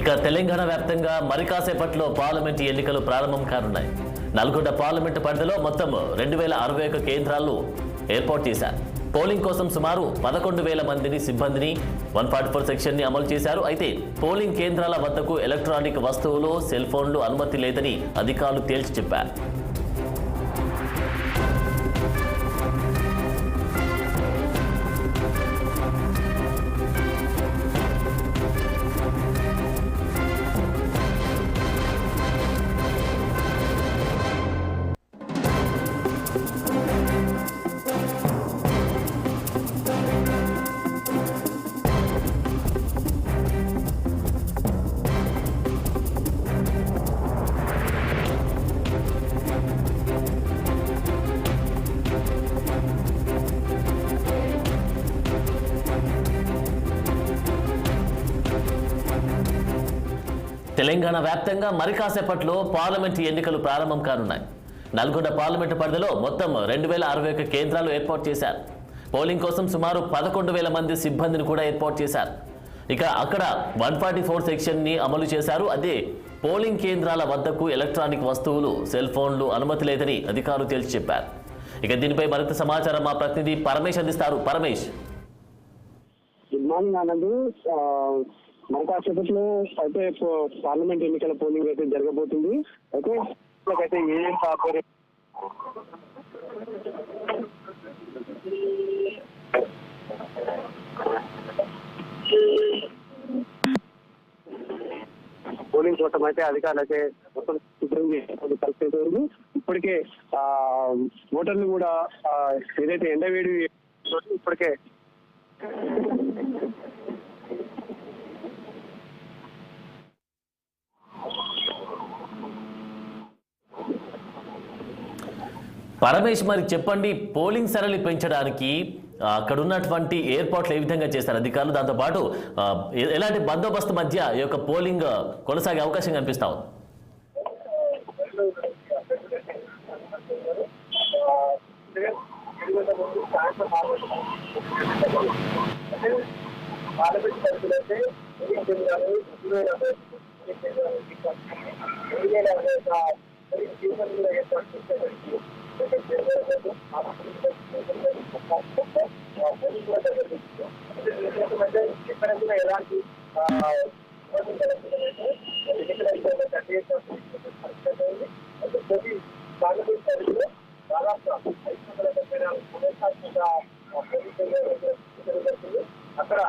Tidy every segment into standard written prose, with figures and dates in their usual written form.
ఇక తెలంగాణ వ్యాప్తంగా మరి కాసేపట్లో పార్లమెంటు ఎన్నికలు ప్రారంభం కానున్నాయి. నల్గొండ పార్లమెంటు పరిధిలో మొత్తం 2061 కేంద్రాలను ఏర్పాటు చేశారు. పోలింగ్ కోసం సుమారు 11,000 మందిని సిబ్బందిని 144 సెక్షన్ ని అమలు చేశారు. అయితే పోలింగ్ కేంద్రాల వద్దకు ఎలక్ట్రానిక్ వస్తువులు, సెల్ ఫోన్లు అనుమతి లేదని అధికారులు తేల్చి చెప్పారు. తెలంగాణ వ్యాప్తంగా మరి కాసేపట్లో పార్లమెంటు ఎన్నికలు ప్రారంభం కానున్నాయి. నల్గొండ పార్లమెంటు పరిధిలో మొత్తం 2061 కేంద్రాలు ఏర్పాటు చేశారు. పోలింగ్ కోసం సుమారు 11,000 మంది సిబ్బందిని కూడా ఏర్పాటు చేశారు. ఇక అక్కడ 144 సెక్షన్ ని అమలు చేశారు. అదే పోలింగ్ కేంద్రాల వద్దకు ఎలక్ట్రానిక్ వస్తువులు, సెల్ ఫోన్లు అనుమతి లేదని అధికారులు తేల్చి చెప్పారు. ఇక దీనిపై మరింత సమాచారం మా ప్రతినిధి పరమేష్ అందిస్తారు. Paramesh, good morning Anand. మరి కాసేపట్లో అయితే పార్లమెంట్ ఎన్నికల పోలింగ్ అయితే జరగబోతుంది. అయితే ఏం కార్పొరేట్ పోలింగ్ కోసం అయితే అధికారులు అయితే మొత్తం సిద్ధం చేసిన పరిస్థితి. ఇప్పటికే ఓటర్లు కూడా ఏదైతే ఎండవేడి ఇప్పటికే పరమేష్, మరి చెప్పండి, పోలింగ్ సరళి పెంచడానికి అక్కడ ఉన్నటువంటి ఏర్పాట్లు ఏ విధంగా చేస్తారు అధికారులు? దాంతోపాటు ఎలాంటి బందోబస్తు మధ్య ఈ యొక్క పోలింగ్ కొనసాగే అవకాశం కనిపిస్తా ఉంది? ఎలాంటి అక్కడ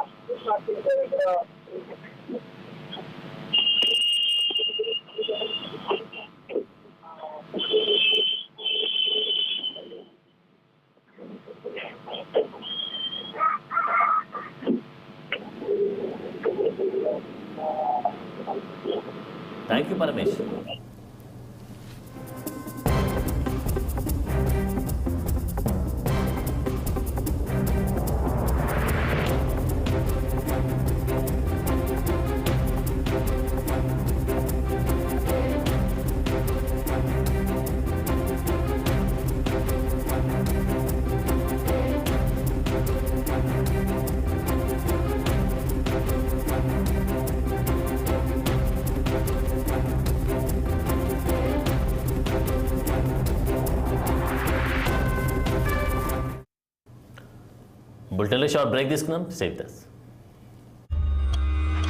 థ్యాంక్ యూ పరమేష్. బులెటిన్లో షార్ట్ బ్రేక్ తీసుకుందాం. సేవ్ దస్.